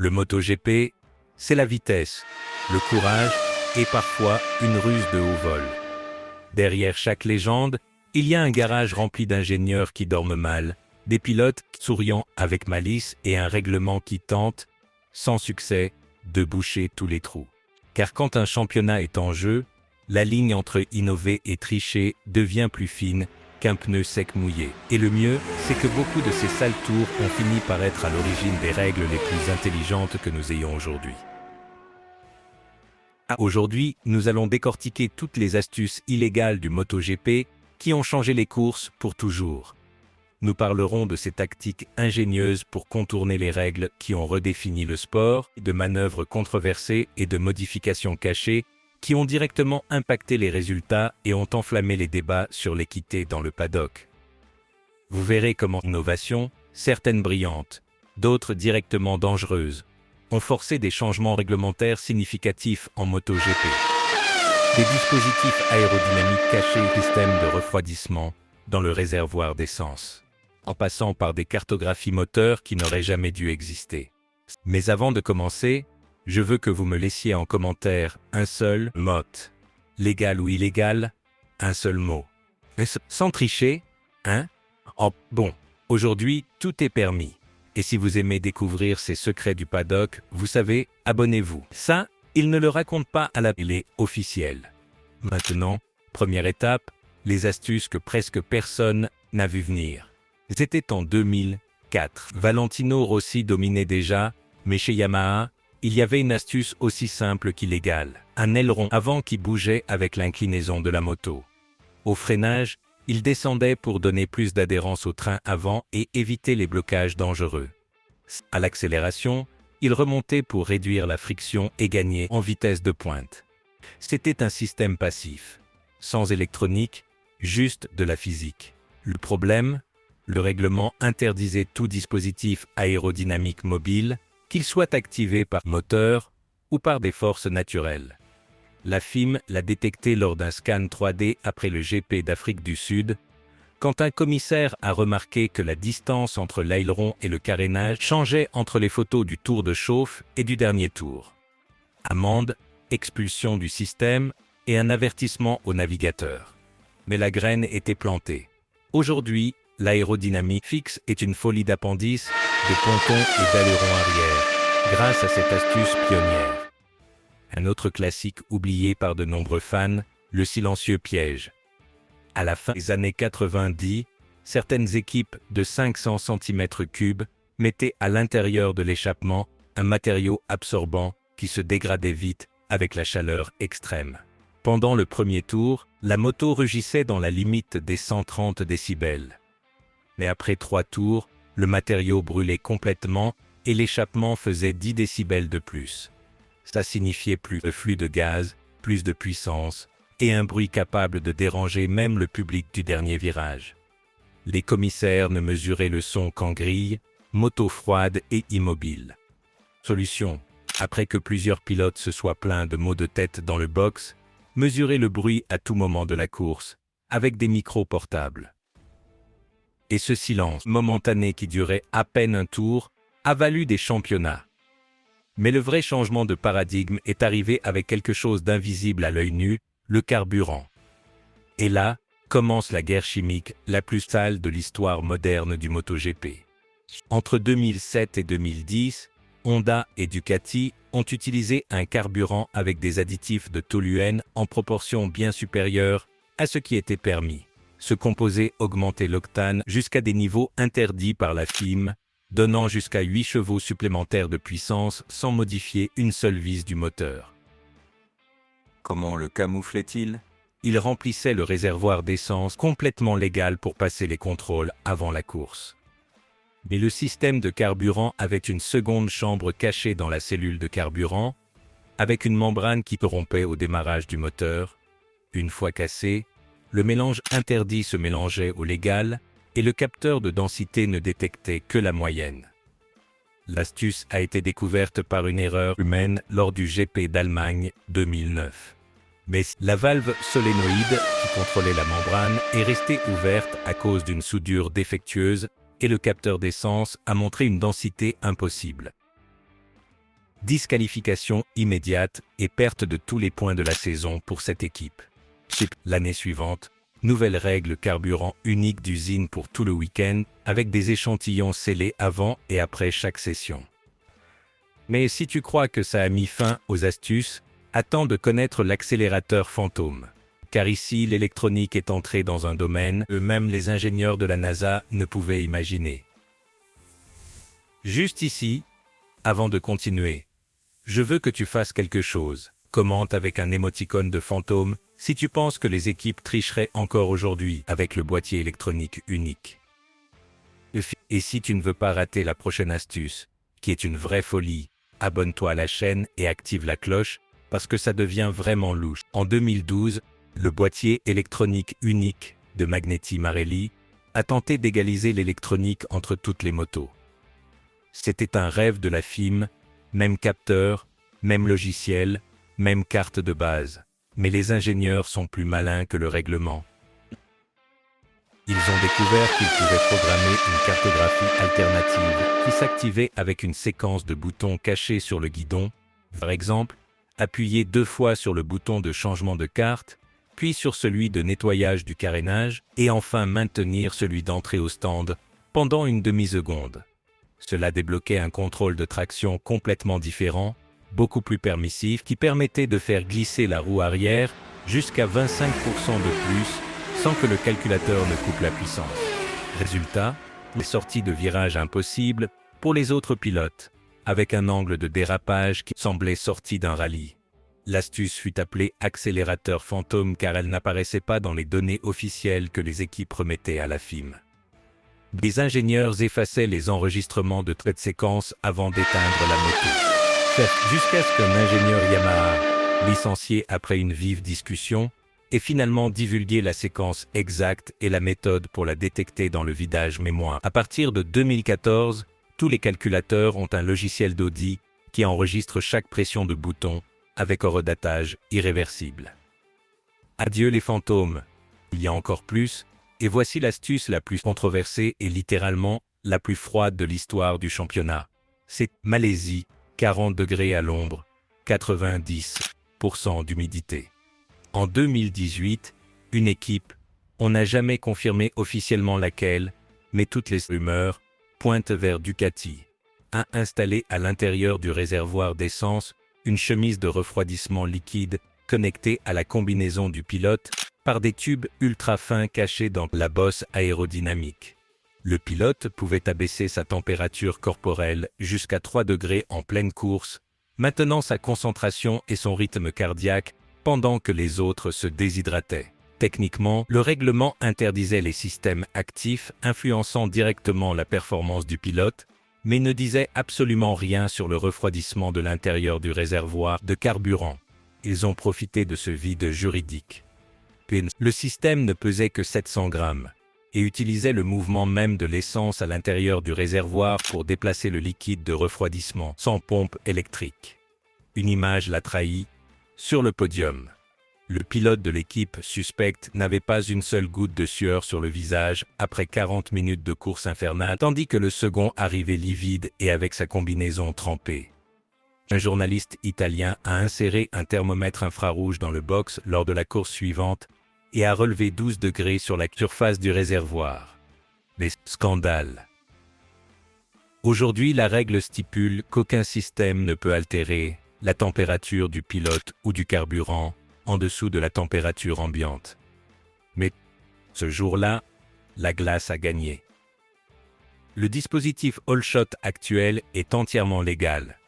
Le MotoGP, c'est la vitesse, le courage et parfois une ruse de haut vol. Derrière chaque légende, il y a un garage rempli d'ingénieurs qui dorment mal, des pilotes souriant avec malice et un règlement qui tente, sans succès, de boucher tous les trous. Car quand un championnat est en jeu, la ligne entre innover et tricher devient plus fine qu'un pneu sec mouillé. Et le mieux, c'est que beaucoup de ces sales tours ont fini par être à l'origine des règles les plus intelligentes que nous ayons aujourd'hui. Aujourd'hui, nous allons décortiquer toutes les astuces illégales du MotoGP qui ont changé les courses pour toujours. Nous parlerons de ces tactiques ingénieuses pour contourner les règles qui ont redéfini le sport, de manœuvres controversées et de modifications cachées qui ont directement impacté les résultats et ont enflammé les débats sur l'équité dans le paddock. Vous verrez comment innovations, certaines brillantes, d'autres directement dangereuses, ont forcé des changements réglementaires significatifs en MotoGP. Des dispositifs aérodynamiques cachés, systèmes de refroidissement dans le réservoir d'essence, en passant par des cartographies moteurs qui n'auraient jamais dû exister. Mais avant de commencer, je veux que vous me laissiez en commentaire un seul mot. Légal ou illégal, un seul mot. Sans tricher, hein? Oh, bon, aujourd'hui, tout est permis. Et si vous aimez découvrir ces secrets du paddock, vous savez, abonnez-vous. Ça, il ne le raconte pas à la télé officielle. Maintenant, première étape, les astuces que presque personne n'a vu venir. C'était en 2004. Valentino Rossi dominait déjà, mais chez Yamaha, il y avait une astuce aussi simple qu'illégale. Un aileron avant qui bougeait avec l'inclinaison de la moto. Au freinage, il descendait pour donner plus d'adhérence au train avant et éviter les blocages dangereux. À l'accélération, il remontait pour réduire la friction et gagner en vitesse de pointe. C'était un système passif, sans électronique, juste de la physique. Le problème, le règlement interdisait tout dispositif aérodynamique mobile, qu'il soit activé par moteur ou par des forces naturelles. La FIM l'a détecté lors d'un scan 3D après le GP d'Afrique du Sud, quand un commissaire a remarqué que la distance entre l'aileron et le carénage changeait entre les photos du tour de chauffe et du dernier tour. Amende, expulsion du système et un avertissement au navigateur. Mais la graine était plantée. Aujourd'hui, l'aérodynamique fixe est une folie d'appendices, de pontons et d'ailerons arrière, grâce à cette astuce pionnière. Un autre classique oublié par de nombreux fans, le silencieux piège. À la fin des années 90, certaines équipes de 500 cm3 mettaient à l'intérieur de l'échappement un matériau absorbant qui se dégradait vite avec la chaleur extrême. Pendant le premier tour, la moto rugissait dans la limite des 130 décibels. Mais après 3 tours, le matériau brûlait complètement et l'échappement faisait 10 décibels de plus. Ça signifiait plus de flux de gaz, plus de puissance et un bruit capable de déranger même le public du dernier virage. Les commissaires ne mesuraient le son qu'en grille, moto froide et immobile. Solution: après que plusieurs pilotes se soient plaints de maux de tête dans le box, mesurer le bruit à tout moment de la course, avec des micros portables. Et ce silence momentané qui durait à peine un tour a valu des championnats. Mais le vrai changement de paradigme est arrivé avec quelque chose d'invisible à l'œil nu, le carburant. Et là, commence la guerre chimique la plus sale de l'histoire moderne du MotoGP. Entre 2007 et 2010, Honda et Ducati ont utilisé un carburant avec des additifs de toluène en proportion bien supérieure à ce qui était permis. Ce composé augmentait l'octane jusqu'à des niveaux interdits par la FIM, donnant jusqu'à 8 chevaux supplémentaires de puissance sans modifier une seule vis du moteur. Comment le camouflait-il? Il remplissait le réservoir d'essence complètement légal pour passer les contrôles avant la course. Mais le système de carburant avait une seconde chambre cachée dans la cellule de carburant, avec une membrane qui rompait au démarrage du moteur. Une fois cassé, le mélange interdit se mélangeait au légal et le capteur de densité ne détectait que la moyenne. L'astuce a été découverte par une erreur humaine lors du GP d'Allemagne 2009. Mais la valve solénoïde qui contrôlait la membrane est restée ouverte à cause d'une soudure défectueuse et le capteur d'essence a montré une densité impossible. Disqualification immédiate et perte de tous les points de la saison pour cette équipe. L'année suivante, nouvelle règle carburant unique d'usine pour tout le week-end, avec des échantillons scellés avant et après chaque session. Mais si tu crois que ça a mis fin aux astuces, attends de connaître l'accélérateur fantôme. Car ici, l'électronique est entrée dans un domaine que même les ingénieurs de la NASA ne pouvaient imaginer. Juste ici, avant de continuer, je veux que tu fasses quelque chose. Commente avec un émoticône de fantôme si tu penses que les équipes tricheraient encore aujourd'hui avec le boîtier électronique unique. Et si tu ne veux pas rater la prochaine astuce, qui est une vraie folie, abonne-toi à la chaîne et active la cloche, parce que ça devient vraiment louche. En 2012, le boîtier électronique unique de Magneti Marelli a tenté d'égaliser l'électronique entre toutes les motos. C'était un rêve de la FIM, même capteur, même logiciel, même carte de base. Mais les ingénieurs sont plus malins que le règlement. Ils ont découvert qu'ils pouvaient programmer une cartographie alternative qui s'activait avec une séquence de boutons cachés sur le guidon. Par exemple, appuyer 2 fois sur le bouton de changement de carte, puis sur celui de nettoyage du carénage, et enfin maintenir celui d'entrée au stand pendant une demi-seconde. Cela débloquait un contrôle de traction complètement différent, beaucoup plus permissif, qui permettait de faire glisser la roue arrière jusqu'à 25% de plus sans que le calculateur ne coupe la puissance. Résultat, les sorties de virage impossibles pour les autres pilotes, avec un angle de dérapage qui semblait sorti d'un rallye. L'astuce fut appelée accélérateur fantôme car elle n'apparaissait pas dans les données officielles que les équipes remettaient à la FIM. Des ingénieurs effaçaient les enregistrements de traits de séquence avant d'éteindre la moto. Jusqu'à ce qu'un ingénieur Yamaha, licencié après une vive discussion, ait finalement divulgué la séquence exacte et la méthode pour la détecter dans le vidage mémoire. À partir de 2014, tous les calculateurs ont un logiciel d'Audi qui enregistre chaque pression de bouton avec horodatage irréversible. Adieu les fantômes, il y a encore plus. Et voici l'astuce la plus controversée et littéralement la plus froide de l'histoire du championnat. C'est Malaisie, 40 degrés à l'ombre, 90% d'humidité. En 2018, une équipe, on n'a jamais confirmé officiellement laquelle, mais toutes les rumeurs pointent vers Ducati, a installé à l'intérieur du réservoir d'essence une chemise de refroidissement liquide connectée à la combinaison du pilote par des tubes ultra fins cachés dans la bosse aérodynamique. Le pilote pouvait abaisser sa température corporelle jusqu'à 3 degrés en pleine course, maintenant sa concentration et son rythme cardiaque pendant que les autres se déshydrataient. Techniquement, le règlement interdisait les systèmes actifs influençant directement la performance du pilote, mais ne disait absolument rien sur le refroidissement de l'intérieur du réservoir de carburant. Ils ont profité de ce vide juridique. Le système ne pesait que 700 grammes et utilisait le mouvement même de l'essence à l'intérieur du réservoir pour déplacer le liquide de refroidissement sans pompe électrique. Une image l'a trahi. Sur le podium, le pilote de l'équipe suspecte n'avait pas une seule goutte de sueur sur le visage après 40 minutes de course infernale, tandis que le second arrivait livide et avec sa combinaison trempée. Un journaliste italien a inséré un thermomètre infrarouge dans le box lors de la course suivante et a relevé 12 degrés sur la surface du réservoir. Les scandales. Aujourd'hui, la règle stipule qu'aucun système ne peut altérer la température du pilote ou du carburant en dessous de la température ambiante. Mais ce jour-là, la glace a gagné. Le dispositif All-Shot actuel est entièrement légal.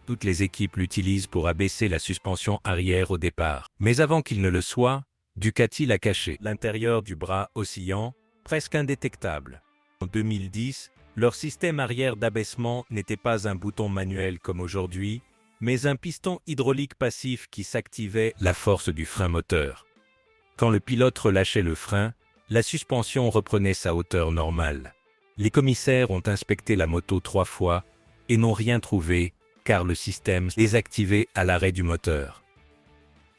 Toutes les équipes l'utilisent pour abaisser la suspension arrière au départ. Mais avant qu'il ne le soit, Ducati l'a caché. L'intérieur du bras oscillant, presque indétectable. En 2010, leur système arrière d'abaissement n'était pas un bouton manuel comme aujourd'hui, mais un piston hydraulique passif qui s'activait la force du frein moteur. Quand le pilote relâchait le frein, la suspension reprenait sa hauteur normale. Les commissaires ont inspecté la moto 3 fois et n'ont rien trouvé, car le système désactivé à l'arrêt du moteur.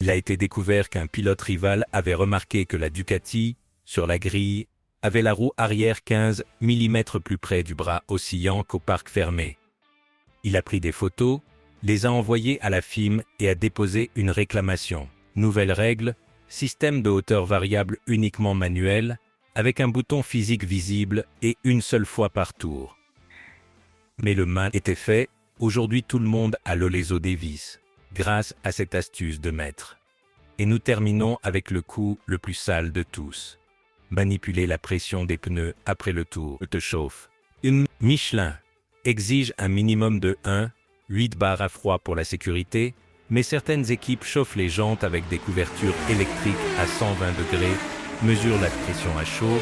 Il a été découvert qu'un pilote rival avait remarqué que la Ducati, sur la grille, avait la roue arrière 15 mm plus près du bras oscillant qu'au parc fermé. Il a pris des photos les a envoyés à la FIM et a déposé une réclamation. Nouvelle règle, système de hauteur variable uniquement manuel, avec un bouton physique visible et une seule fois par tour. Mais le mal était fait, aujourd'hui tout le monde a l'Olezo Davis, grâce à cette astuce de maître. Et nous terminons avec le coup le plus sale de tous. Manipuler la pression des pneus après le tour te chauffe. Une Michelin exige un minimum de 1,8 bar à froid pour la sécurité, mais certaines équipes chauffent les jantes avec des couvertures électriques à 120 degrés, mesurent la pression à chaud,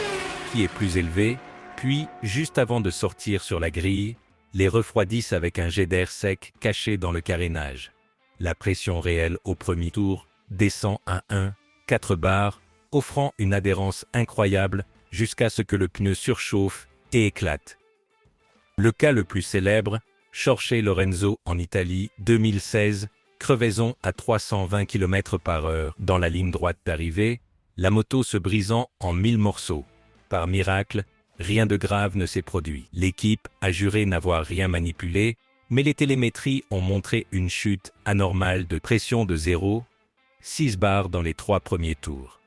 qui est plus élevée, puis, juste avant de sortir sur la grille, les refroidissent avec un jet d'air sec caché dans le carénage. La pression réelle au premier tour descend à 1,4 bar, offrant une adhérence incroyable jusqu'à ce que le pneu surchauffe et éclate. Le cas le plus célèbre, Jorge Lorenzo en Italie, 2016, crevaison à 320 km/h dans la ligne droite d'arrivée, la moto se brisant en 1000 morceaux. Par miracle, rien de grave ne s'est produit. L'équipe a juré n'avoir rien manipulé, mais les télémétries ont montré une chute anormale de pression de 0,6 bar dans les 3 premiers tours.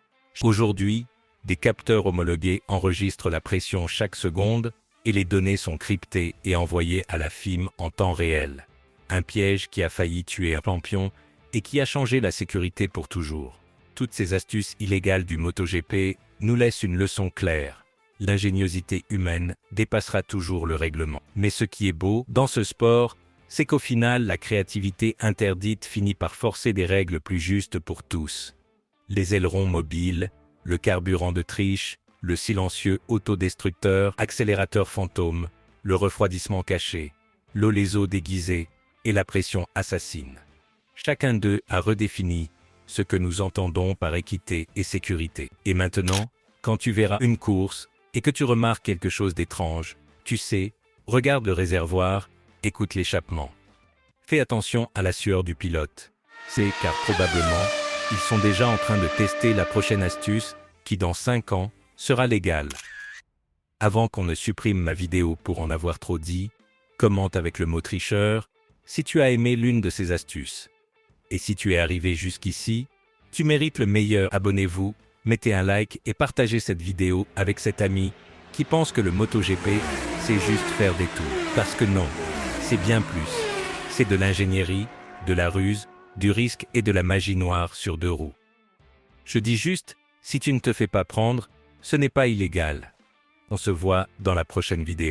Aujourd'hui, des capteurs homologués enregistrent la pression chaque seconde et les données sont cryptées et envoyées à la FIM en temps réel. Un piège qui a failli tuer un champion et qui a changé la sécurité pour toujours. Toutes ces astuces illégales du MotoGP nous laissent une leçon claire. L'ingéniosité humaine dépassera toujours le règlement. Mais ce qui est beau dans ce sport, c'est qu'au final, la créativité interdite finit par forcer des règles plus justes pour tous. Les ailerons mobiles, le carburant de triche, le silencieux autodestructeur, accélérateur fantôme, le refroidissement caché, l'Olezo déguisé et la pression assassine. Chacun d'eux a redéfini ce que nous entendons par équité et sécurité. Et maintenant, quand tu verras une course et que tu remarques quelque chose d'étrange, tu sais, regarde le réservoir, écoute l'échappement. Fais attention à la sueur du pilote. C'est car probablement, ils sont déjà en train de tester la prochaine astuce qui dans 5 ans sera légale. Avant qu'on ne supprime ma vidéo pour en avoir trop dit, commente avec le mot tricheur si tu as aimé l'une de ces astuces. Et si tu es arrivé jusqu'ici, tu mérites le meilleur. Abonnez-vous, mettez un like et partagez cette vidéo avec cet ami qui pense que le MotoGP, c'est juste faire des tours. Parce que non, c'est bien plus. C'est de l'ingénierie, de la ruse, du risque et de la magie noire sur 2 roues. Je dis juste, si tu ne te fais pas prendre, ce n'est pas illégal. On se voit dans la prochaine vidéo.